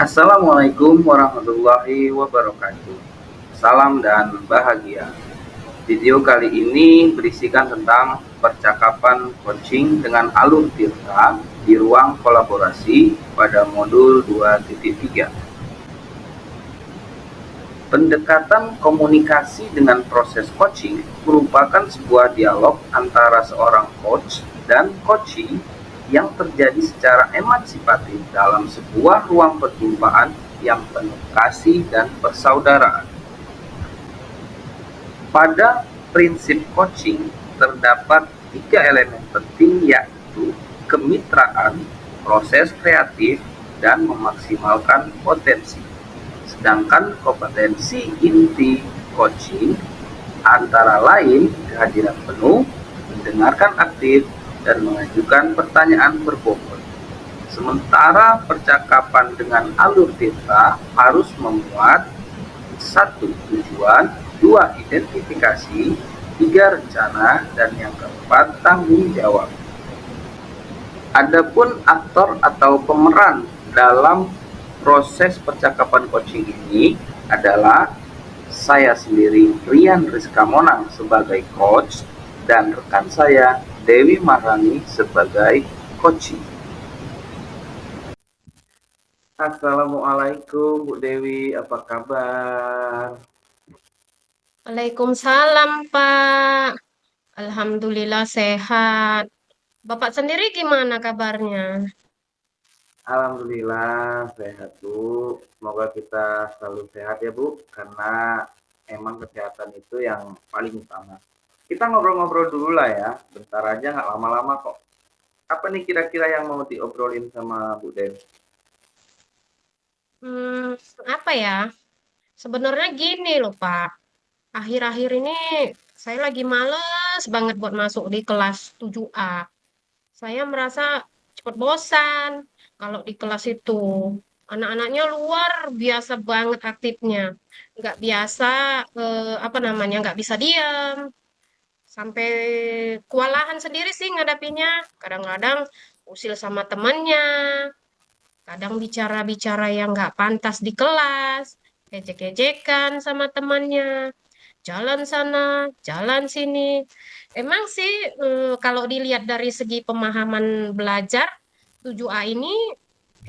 Assalamualaikum warahmatullahi wabarakatuh. Salam dan bahagia. Video kali ini berisikan tentang percakapan coaching dengan Alur Tirta di ruang kolaborasi pada modul 2.3. Pendekatan komunikasi dengan proses coaching merupakan sebuah dialog antara seorang coach dan coachee yang terjadi secara emansipatif dalam sebuah ruang perjumpaan yang penuh kasih dan persaudaraan. Pada prinsip coaching terdapat 3 elemen penting, yaitu kemitraan, proses kreatif, dan memaksimalkan potensi. Sedangkan kompetensi inti coaching antara lain kehadiran penuh, mendengarkan aktif, dan mengajukan pertanyaan berbobot. Sementara percakapan dengan Alur Tirta harus memuat 1. Tujuan, 2. Identifikasi, 3. Rencana, dan yang keempat tanggung jawab. Adapun aktor atau pemeran dalam proses percakapan coaching ini adalah saya sendiri, Rian Rizka Monang, sebagai coach, dan rekan saya Dewi Maharani sebagai coaching. Assalamualaikum Bu Dewi, apa kabar? Waalaikumsalam, Pak. Alhamdulillah sehat. Bapak sendiri gimana kabarnya? Alhamdulillah sehat Bu. Semoga kita selalu sehat ya Bu, karena emang kesehatan itu yang paling utama. Kita ngobrol-ngobrol dulu lah ya, bentar aja, nggak lama-lama kok. Apa nih kira-kira yang mau diobrolin sama Bu Dewi? Hmm, apa ya? Sebenarnya gini loh, Pak. Akhir-akhir ini saya lagi males banget buat masuk di kelas 7A. Saya merasa cepat bosan kalau di kelas itu. Anak-anaknya luar biasa banget aktifnya. Nggak biasa, apa namanya, nggak bisa diam. Sampai kewalahan sendiri sih ngadapinya. Kadang-kadang usil sama temannya, kadang bicara-bicara yang nggak pantas di kelas, ejek-ejekan sama temannya, jalan sana, jalan sini. Emang sih kalau dilihat dari segi pemahaman belajar, 7A ini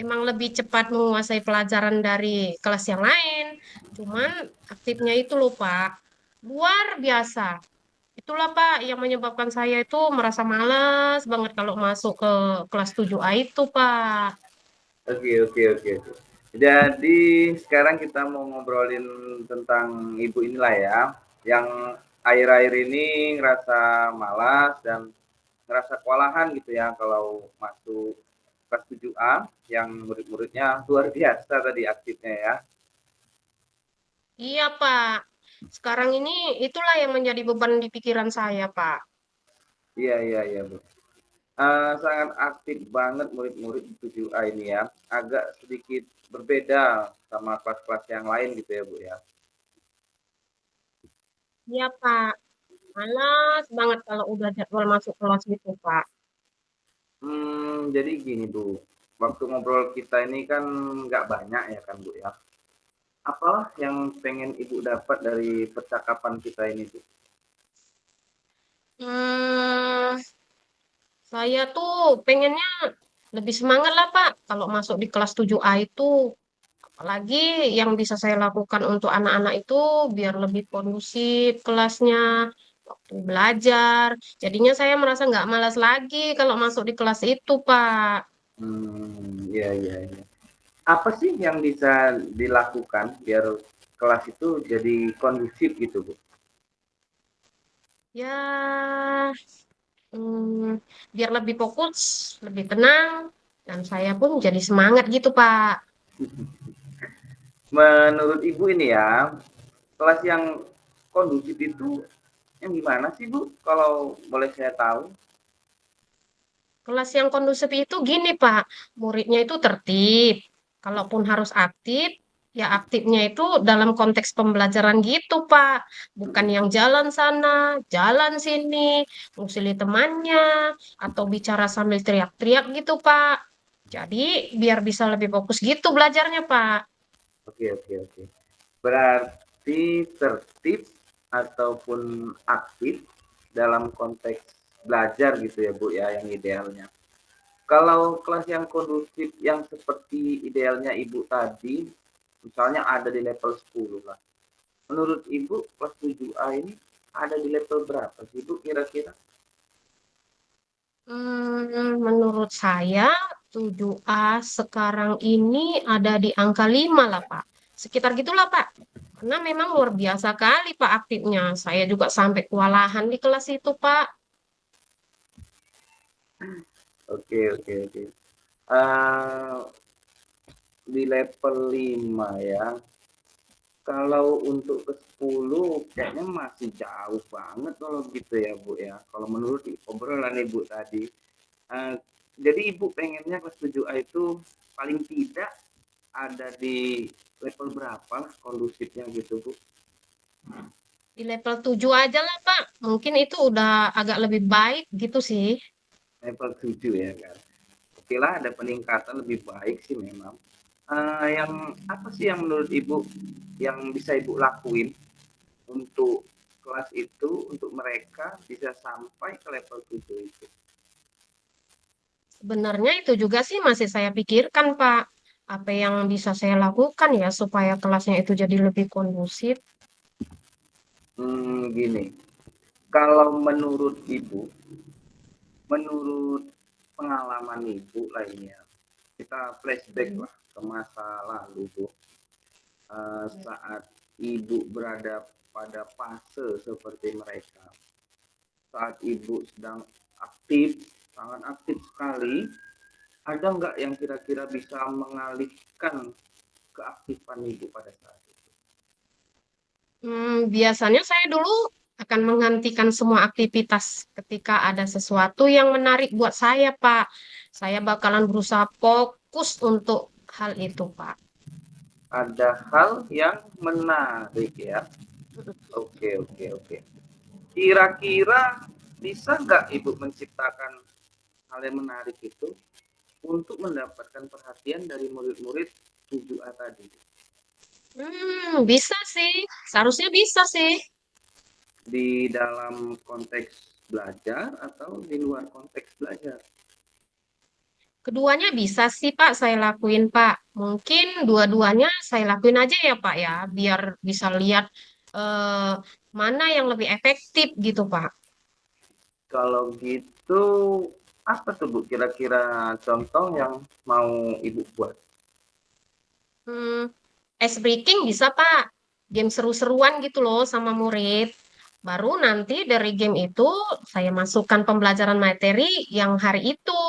emang lebih cepat menguasai pelajaran dari kelas yang lain. Cuman aktifnya itu loh Pak, luar biasa. Itulah Pak yang menyebabkan saya itu merasa malas banget kalau masuk ke kelas 7A itu Pak. Oke, oke, oke. Jadi sekarang kita mau ngobrolin tentang ibu inilah ya, yang akhir-akhir ini ngerasa malas dan ngerasa kewalahan gitu ya kalau masuk kelas 7A yang murid-muridnya luar biasa tadi aktifnya ya. Iya Pak, sekarang ini itulah yang menjadi beban di pikiran saya Pak. Iya, iya, iya Bu. Sangat aktif banget murid-murid di 7A ini ya. Agak sedikit berbeda sama kelas-kelas yang lain gitu ya Bu ya. Iya Pak, malas banget kalau udah jadwal masuk kelas gitu Pak. Jadi gini Bu, waktu ngobrol kita ini kan nggak banyak ya kan Bu ya. Apalah yang pengen Ibu dapat dari percakapan kita ini Bu? Hmm, saya tuh pengennya lebih semangat lah Pak kalau masuk di kelas 7A itu. Apalagi yang bisa saya lakukan untuk anak-anak itu biar lebih kondusif kelasnya, waktu belajar. Jadinya saya merasa nggak malas lagi kalau masuk di kelas itu, Pak. Iya, iya, iya. Apa sih yang bisa dilakukan biar kelas itu jadi kondusif gitu Bu? Ya, hmm, biar lebih fokus, lebih tenang, dan saya pun jadi semangat gitu, Pak. Menurut Ibu ini ya, kelas yang kondusif itu yang gimana sih Bu? Kalau boleh saya tahu? Kelas yang kondusif itu gini, Pak. Muridnya itu tertib. Kalaupun harus aktif, ya aktifnya itu dalam konteks pembelajaran gitu, Pak. Bukan yang jalan sana, jalan sini, ngusili temannya, atau bicara sambil teriak-teriak gitu, Pak. Jadi biar bisa lebih fokus gitu belajarnya, Pak. Oke, oke, oke. Berarti tertib ataupun aktif dalam konteks belajar gitu ya Bu ya, yang idealnya. Kalau kelas yang kondusif yang seperti idealnya Ibu tadi, misalnya ada di level 10 lah. Menurut Ibu kelas 7A ini ada di level berapa sih Bu kira-kira? Menurut saya 7A sekarang ini ada di angka 5 lah, Pak. Sekitar gitulah, Pak. Karena memang luar biasa kali, Pak, aktifnya. Saya juga sampai kewalahan di kelas itu, Pak. Oke, oke, oke. Uh, di level 5 ya. Kalau untuk ke 10 kayaknya masih jauh banget kalau gitu ya Bu ya. Kalau menurut obrolan Ibu tadi. Uh, jadi Ibu pengennya kelas 7A itu paling tidak ada di level berapa kondusifnya gitu Bu? Di level 7 aja lah, Pak. Mungkin itu udah agak lebih baik gitu sih. Level 7 ya kan. Oke lah ada peningkatan lebih baik sih memang. Yang apa sih yang menurut Ibu yang bisa Ibu lakuin untuk kelas itu untuk mereka bisa sampai ke level 7 itu? Sebenarnya itu juga sih masih saya pikirkan, Pak. Apa yang bisa saya lakukan ya supaya kelasnya itu jadi lebih kondusif? Gini, kalau menurut Ibu, menurut pengalaman Ibu lainnya, kita flashback Hmm. lah ke masa lalu Bu. Saat Ibu berada pada fase seperti mereka, saat Ibu sedang aktif, sangat aktif sekali, ada nggak yang kira-kira bisa mengalihkan keaktifan Ibu pada saat itu? Biasanya saya dulu akan menghentikan semua aktivitas ketika ada sesuatu yang menarik buat saya, Pak. Saya bakalan berusaha fokus untuk hal itu, Pak. Ada hal yang menarik ya. Oke, oke, oke. Kira-kira bisa nggak Ibu menciptakan hal yang menarik itu untuk mendapatkan perhatian dari murid-murid 7A tadi? Bisa sih. Seharusnya bisa sih. Di dalam konteks belajar atau di luar konteks belajar? Keduanya bisa sih, Pak, saya lakuin, Pak. Mungkin dua-duanya saya lakuin aja ya, Pak, ya. Biar bisa lihat eh, mana yang lebih efektif gitu, Pak. Kalau gitu, apa tuh Bu kira-kira contoh yang mau Ibu buat? Hmm, Ice breaking bisa, Pak. Game seru-seruan gitu loh sama murid. Baru nanti dari game itu saya masukkan pembelajaran materi yang hari itu.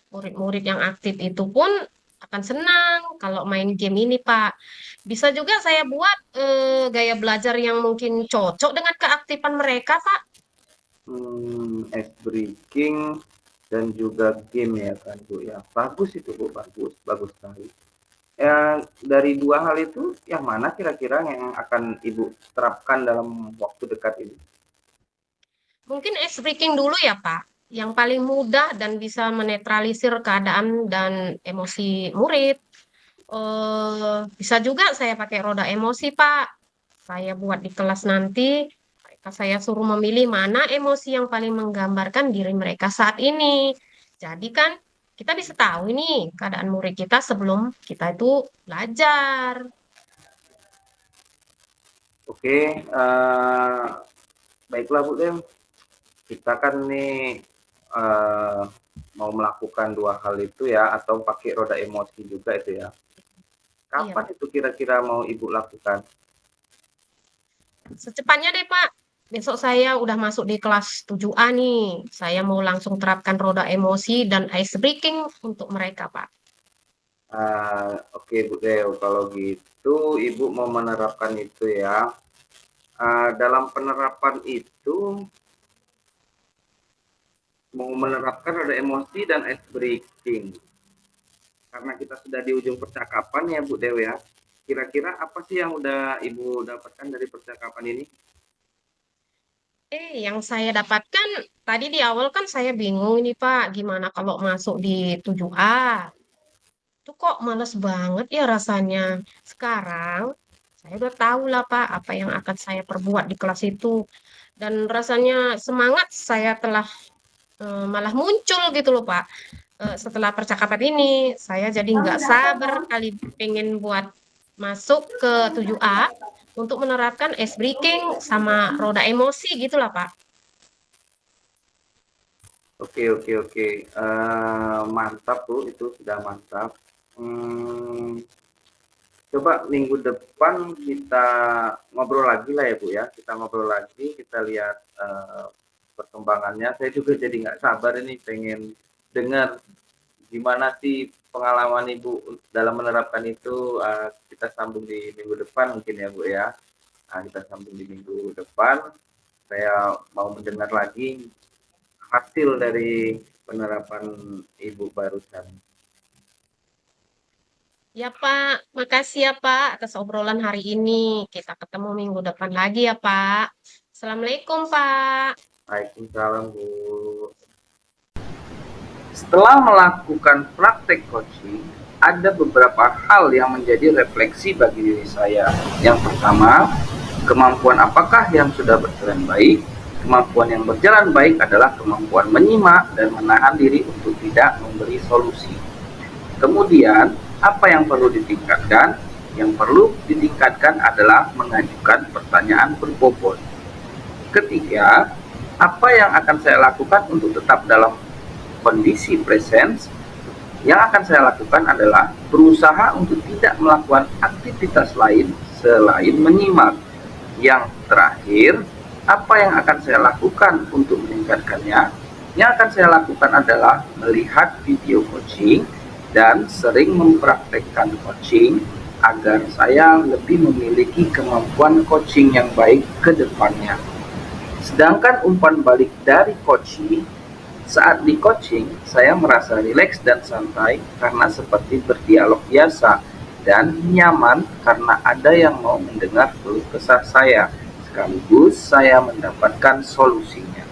Murid-murid yang aktif itu pun akan senang kalau main game ini, Pak. Bisa juga saya buat gaya belajar yang mungkin cocok dengan keaktifan mereka, Pak. Ice breaking dan juga game ya kan Bu ya. Bagus itu Bu, bagus, bagus sekali. Ya, dari dua hal itu yang mana kira-kira yang akan Ibu terapkan dalam waktu dekat ini? Mungkin ice breaking dulu ya, Pak. Yang paling mudah dan bisa menetralisir keadaan dan emosi murid. Bisa juga saya pakai roda emosi, Pak. Saya buat di kelas nanti, mereka saya suruh memilih mana emosi yang paling menggambarkan diri mereka saat ini. Jadi kan kita bisa tahu ini keadaan murid kita sebelum kita itu belajar. Oke, baiklah Bu Dem. Kita kan nih uh, mau melakukan dua hal itu ya, atau pakai roda emosi juga itu ya. Iya, Kapan itu kira-kira mau Ibu lakukan? secepatnya deh, Pak. Besok saya udah masuk di kelas 7A nih. Saya mau langsung terapkan roda emosi dan ice breaking untuk mereka, Pak. Oke Bu Dew, kalau gitu Ibu mau menerapkan itu ya. Dalam penerapan itu mau menerapkan roda emosi dan ice breaking. Karena kita sudah di ujung percakapan ya Bu Dew ya. Kira-kira apa sih yang udah Ibu dapatkan dari percakapan ini? Yang saya dapatkan tadi di awal kan saya bingung ini Pak, gimana kalau masuk di 7A. Itu kok males banget ya rasanya. Sekarang saya udah tahu lah Pak apa yang akan saya perbuat di kelas itu. Dan rasanya semangat saya telah malah muncul gitu loh Pak. Setelah percakapan ini, saya jadi nggak sabar kali pengen buat masuk ke 7A untuk menerapkan ice breaking sama roda emosi gitu lah Pak. Oke, oke, oke. Mantap Bu, itu sudah mantap. Hmm, Coba minggu depan kita ngobrol lagi lah ya Bu ya. Kita ngobrol lagi, kita lihat perkembangannya. Saya juga jadi nggak sabar ini pengen dengar gimana sih pengalaman Ibu dalam menerapkan itu. Kita sambung di minggu depan mungkin ya Bu ya. Kita sambung di minggu depan. Saya mau mendengar lagi hasil dari penerapan Ibu barusan. Ya Pak, makasih ya Pak atas obrolan hari ini. Kita ketemu minggu depan lagi ya Pak. Assalamualaikum Pak. Waalaikumsalam Bu. Setelah melakukan praktek coaching, ada beberapa hal yang menjadi refleksi bagi diri saya. Yang pertama, kemampuan apakah yang sudah berjalan baik? Kemampuan yang berjalan baik adalah kemampuan menyimak dan menahan diri untuk tidak memberi solusi. Kemudian, apa yang perlu ditingkatkan? Yang perlu ditingkatkan adalah mengajukan pertanyaan berbobot. Ketiga, apa yang akan saya lakukan untuk tetap dalam kondisi presence? Yang akan saya lakukan adalah berusaha untuk tidak melakukan aktivitas lain selain menyimak. Yang terakhir, apa yang akan saya lakukan untuk meningkatkannya? Yang akan saya lakukan adalah melihat video coaching dan sering mempraktekkan coaching agar saya lebih memiliki kemampuan coaching yang baik ke depannya. Sedangkan umpan balik dari coaching, saat di coaching saya merasa rileks dan santai karena seperti berdialog biasa dan nyaman karena ada yang mau mendengar keluh kesah saya, sekaligus saya mendapatkan solusinya.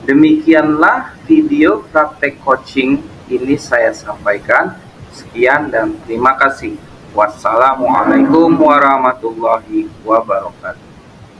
Demikianlah video praktek coaching ini saya sampaikan. Sekian dan terima kasih. Wassalamualaikum warahmatullahi wabarakatuh.